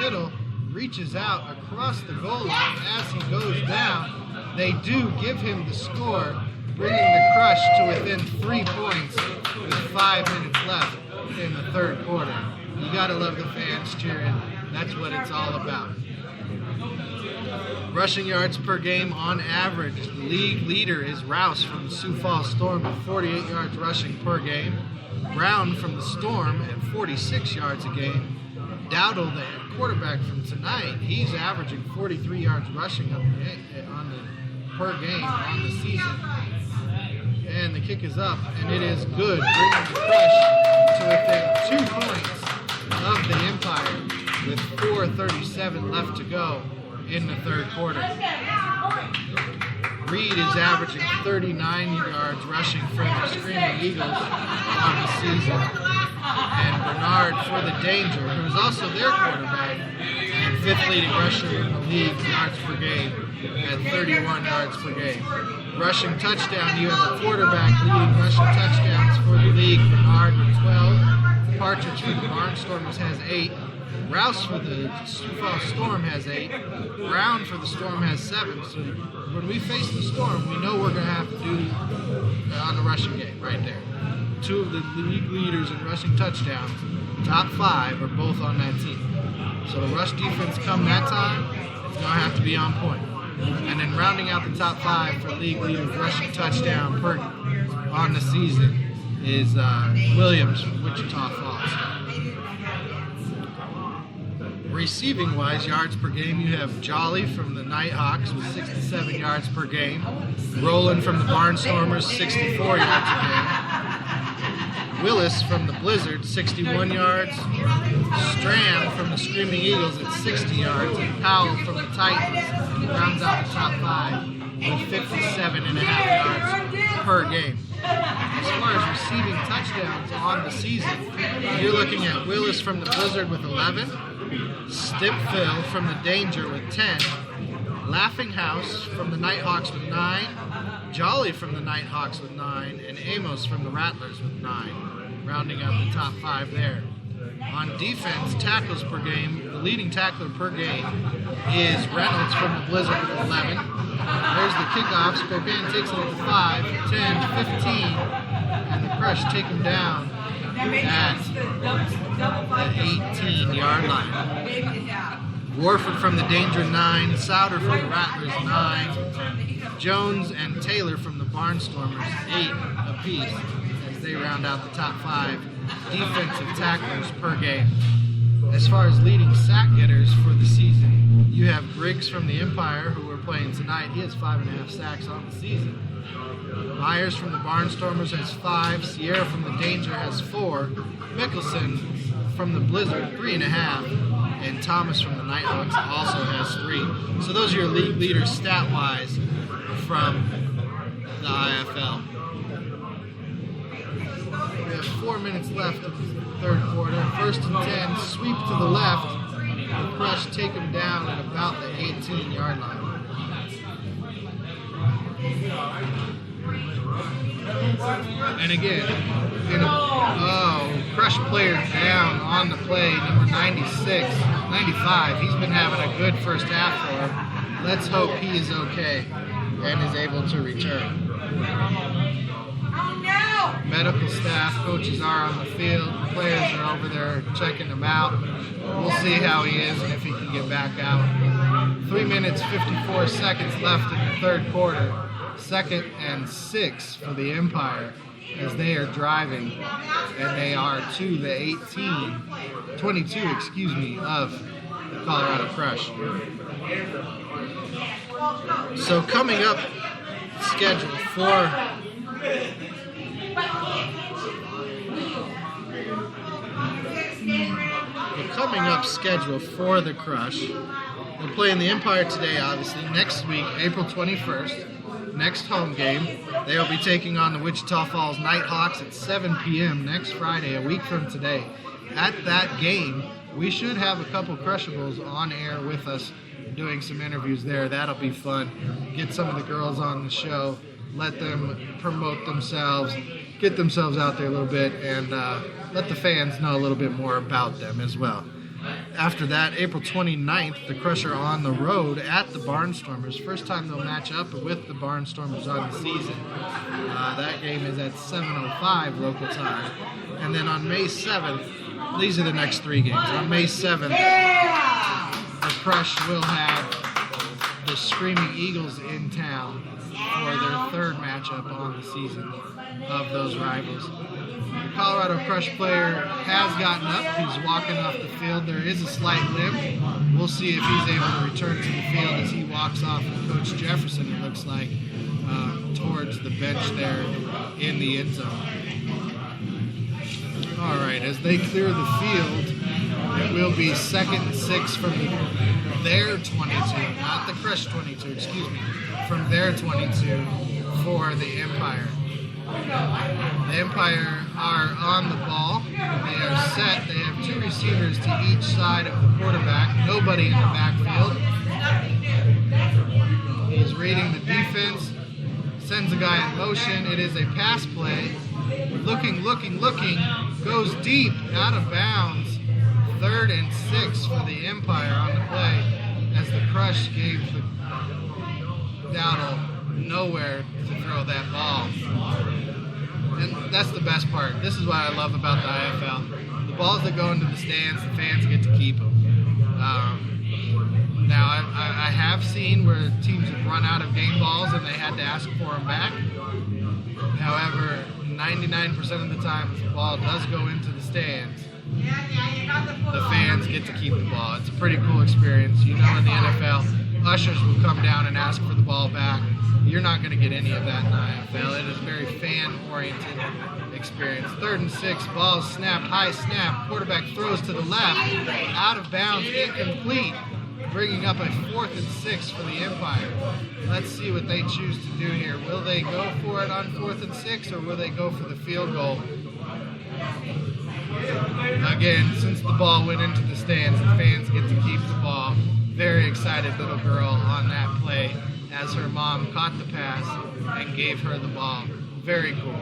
middle, reaches out across the goal line as he goes down. They do give him the score, bringing the Crush to within 3 points with 5 minutes left in the third quarter. You gotta love the fans cheering. That's what it's all about. Rushing yards per game on average, the league leader is Rouse from the Sioux Falls Storm at 48 yards rushing per game. Brown from the Storm at 46 yards a game. Dowdle, the quarterback from tonight, he's averaging 43 yards rushing per game on the season. And the kick is up, and it is good, bringing the Crush to within 2 points of the Empire with 4:37 left to go in the third quarter. Reed is averaging 39 yards rushing for the Screaming Eagles on the season. And Bernard for the Danger, who is also their quarterback, and 5th leading rusher in the league yards per game at 31 yards per game. Rushing touchdown, you have the quarterback leading rushing touchdowns for the league, Bernard with 12. Partridge for the Barnstormers has 8. Rouse for the Sioux Falls Storm has 8. Brown for the Storm has 7. So when we face the Storm, we know we're going to have to do on the rushing game right there. 2 of the league leaders in rushing touchdowns, top 5, are both on that team. So the rush defense come that time, it's going to have to be on point. And then rounding out the top 5 for league leaders rushing touchdown per on the season is Williams from Wichita Falls. Receiving-wise, yards per game, you have Jolly from the Nighthawks with 67 yards per game. Roland from the Barnstormers, 64 yards a game. Willis from the Blizzard, 61 yards. Strand from the Screaming Eagles at 60 yards. And Powell from the Titans rounds out the top 5 with 57.5 yards per game. As far as receiving touchdowns on the season, you're looking at Willis from the Blizzard with 11. Stipville from the Danger with 10. Laughing House from the Nighthawks with 9. Jolly from the Nighthawks with 9. And Amos from the Rattlers with 9. Rounding out the top 5 there. On defense, tackles per game, the leading tackler per game is Reynolds from the Blizzard with 11. There's the kickoff. Spokane takes it at the 5, 10, 15. And the Crush take him down at the 18-yard line. Warford from the Danger, 9. Souter from the Rattlers, 9. Jones and Taylor from the Barnstormers, 8 apiece, as they round out the top 5 defensive tacklers per game. As far as leading sack getters for the season, you have Briggs from the Empire, who we're playing tonight. He has 5.5 sacks on the season. Myers from the Barnstormers has 5. Sierra from the Danger has 4. Mickelson from the Blizzard, 3.5. And Thomas from the Nighthawks also has 3. So those are your league leaders stat-wise from the IFL. We have 4 minutes left of the third quarter. 1st and 10, sweep to the left. The Crush take him down at about the 18-yard line. And again, Crush player down on the play, number 95. He's been having a good first half for him. Let's hope he is okay and is able to return. Medical staff, coaches are on the field. Players are over there checking him out. We'll see how he is and if he can get back out. 3 minutes, 54 seconds left in the third quarter. 2nd and 6 for the Empire as they are driving, and they are to the 22 of the Colorado Crush. So coming up scheduled for the Crush. They're playing the Empire today, obviously. Next week, April 21st, next home game, they will be taking on the Wichita Falls Nighthawks at 7 p.m. next Friday, a week from today. At that game, we should have a couple Crushables on air with us doing some interviews there. That'll be fun. Get some of the girls on the show, let them promote themselves, get themselves out there a little bit, and let the fans know a little bit more about them as well. After that, April 29th, the Crush are on the road at the Barnstormers. First time they'll match up with the Barnstormers on the season. That game is at 7:05 local time. And then on May 7th, these are the next 3 games. On May 7th, the Crush will have the Screaming Eagles in town for their 3rd matchup on the season of those rivals. The Colorado Crush player has gotten up. He's walking off the field. There is a slight limp. We'll see if he's able to return to the field as he walks off with Coach Jefferson, it looks like, towards the bench there in the end zone. All right, as they clear the field, it will be 2nd and 6 from their 22, not the Crush 22, excuse me, from their 22 for the Empire. The Empire are on the ball. They are set. They have 2 receivers to each side of the quarterback. Nobody in the backfield. He's reading the defense. Sends a guy in motion. It is a pass play. Looking. Goes deep, out of bounds. 3rd and 6 for the Empire on the play as the Crush gave the Dowdle nowhere to throw that ball. And that's the best part. This is what I love about the IFL. The balls that go into the stands, the fans get to keep them. Now, I have seen where teams have run out of game balls and they had to ask for them back. However, 99% of the time, if the ball does go into the stands, the fans get to keep the ball. It's a pretty cool experience. You know, in the NFL, ushers will come down and ask for the ball back. You're not going to get any of that in the IFL. It is a very fan-oriented experience. 3rd and 6, ball snapped, high snap. Quarterback throws to the left, out of bounds, incomplete, bringing up a 4th and 6 for the Empire. Let's see what they choose to do here. Will they go for it on 4th and 6, or will they go for the field goal? Again, since the ball went into the stands, the fans get to keep the ball. Very excited little girl on that play as her mom caught the pass and gave her the ball. Very cool.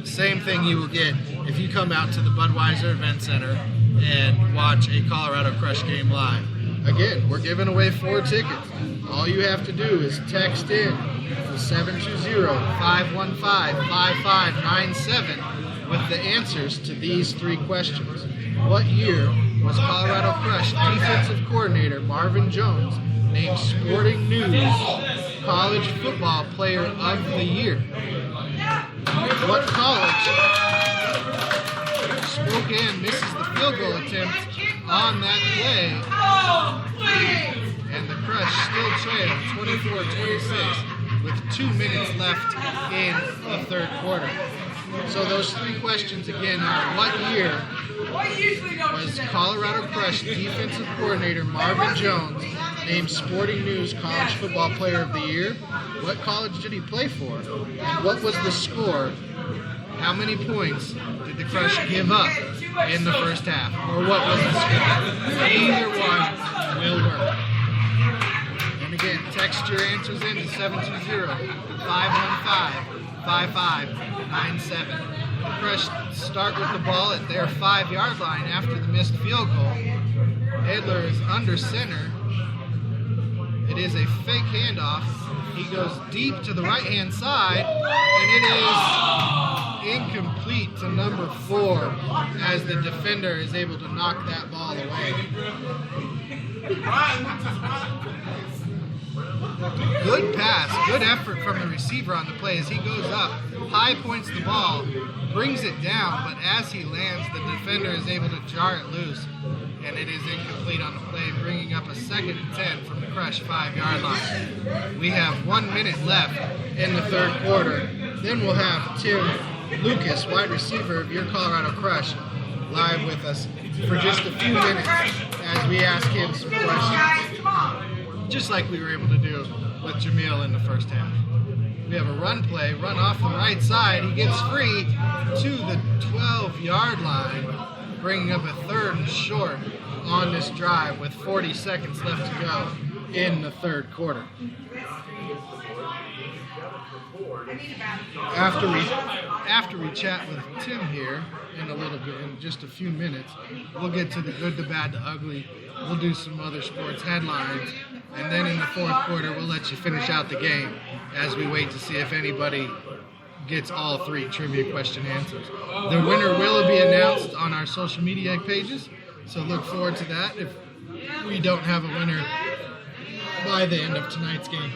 Same thing you will get if you come out to the Budweiser Event Center and watch a Colorado Crush game live. Again, we're giving away 4 tickets. All you have to do is text in to 720-515-5597 with the answers to these 3 questions. What year was Colorado Crush defensive coordinator Marvin Jones named Sporting News College Football Player of the Year? What college? Spokane misses the field goal attempt on that play, and the Crush still trail 24-26 with 2 minutes left in the 3rd quarter. So those 3 questions again are: what year was Colorado Crush defensive coordinator Marvin Jones named Sporting News College Football Player of the Year? What college did he play for? And what was the score? How many points did the Crush give up in the first half? Or what was the score? Either one will work. And again, text your answers in to 720-515-5597. The Crush start with the ball at their 5-yard line after the missed field goal. Adler is under center. It is a fake handoff. He goes deep to the right-hand side, and it is incomplete to number 4 as the defender is able to knock that ball away. Good pass, good effort from the receiver on the play as he goes up, high points the ball, brings it down, but as he lands, the defender is able to jar it loose, and it is incomplete on the play, bringing up a 2nd and 10 from the Crush 5-yard line. We have 1 minute left in the 3rd quarter. Then we'll have Tim Lucas, wide receiver of your Colorado Crush, live with us for just a few minutes as we ask him some questions, just like we were able to do with Jamil in the first half. We have a run play, run off the right side. He gets free to the 12-yard line, bringing up a 3rd and short on this drive with 40 seconds left to go. in the third quarter. After we chat with Tim here in a little bit, in just a few minutes, we'll get to the good, the bad, the ugly. We'll do some other sports headlines, and then in the fourth quarter, we'll let you finish out the game as we wait to see if anybody gets all three trivia question answers. The winner will be announced on our social media pages, so look forward to that if we don't have a winner by the end of tonight's game.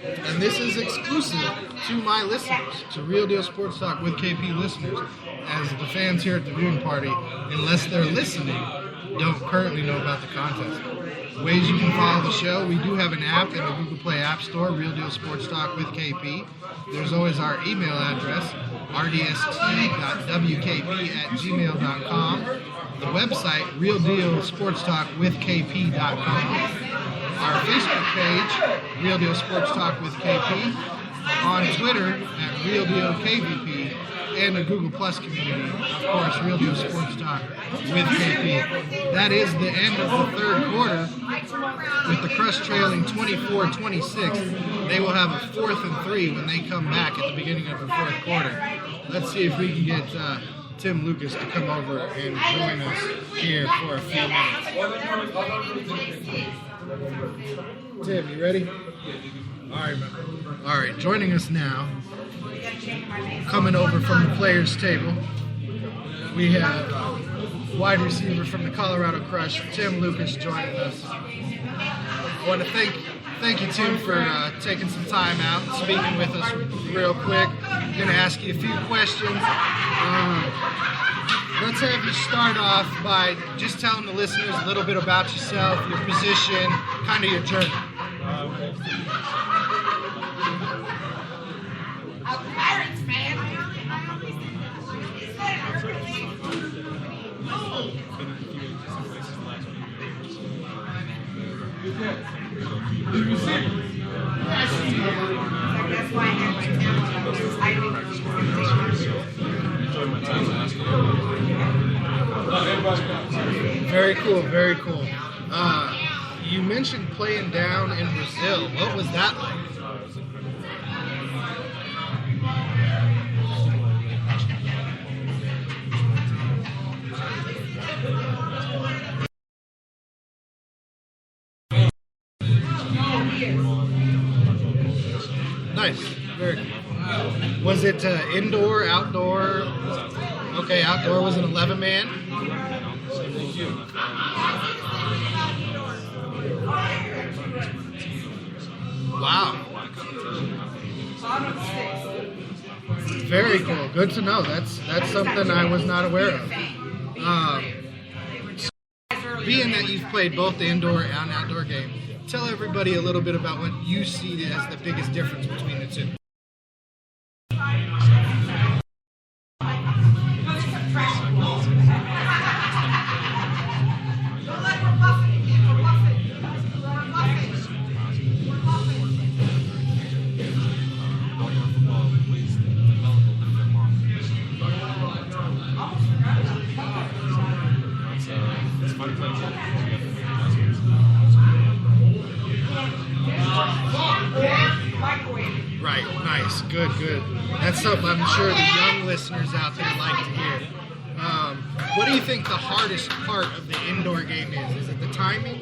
And this is exclusive to my listeners, to Real Deal Sports Talk with KP listeners, as the fans here at the viewing party, unless they're listening, don't currently know about the contest. Ways you can follow the show: we do have an app in the Google Play App Store, Real Deal Sports Talk with KP. There's always our email address, rdst.wkp@gmail.com. The website, realdealsportstalkwithkp.com. Our Facebook page, Real Deal Sports Talk with KP. On Twitter at Real Deal KVP. And the Google Plus community, of course, Real Deal Sports Talk with KP. That is the end of the third quarter. With the Crush trailing 24-26, they will have a 4th and 3 when they come back at the beginning of the fourth quarter. Let's see if we can get Tim Lucas to come over and join us here for a few minutes. Tim, you ready? All right, man. All right, joining us now, coming over from the players' table, we have wide receiver from the Colorado Crush, Tim Lucas, joining us. I want to thank you, Tim, for taking some time out and speaking with us real quick. I'm going to ask you a few questions. Let's have you start off by just telling the listeners a little bit about yourself, your position, kind of your journey. Parents, man. That's why I have my Very cool, very cool. You mentioned playing down in Brazil. What was that like? Nice. Very cool. Was it indoor, outdoor? Okay, outdoor. Was an 11-man? Wow. Very cool. Good to know. That's something I was not aware of. Being that you've played both the indoor and outdoor game, tell everybody a little bit about what you see as the biggest difference between the two. Right, nice, good. That's something I'm sure the young listeners out there like to hear. What do you think the hardest part of the indoor game is? Is it the timing?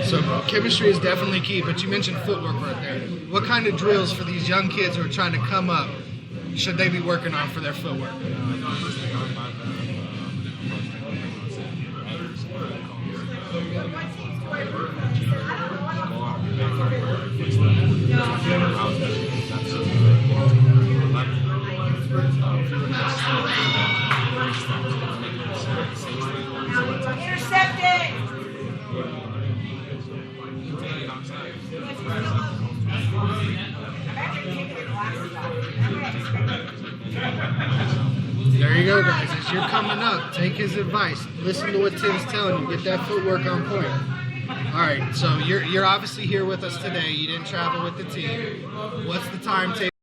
So chemistry is definitely key, but you mentioned footwork right there. What kind of drills for these young kids who are trying to come up should they be working on for their footwork? Intercepted! There you go, guys. As you're coming up, take his advice. Listen to what Tim's telling you. Get that footwork on point. All right, so you're obviously here with us today. You didn't travel with the team. What's the timetable?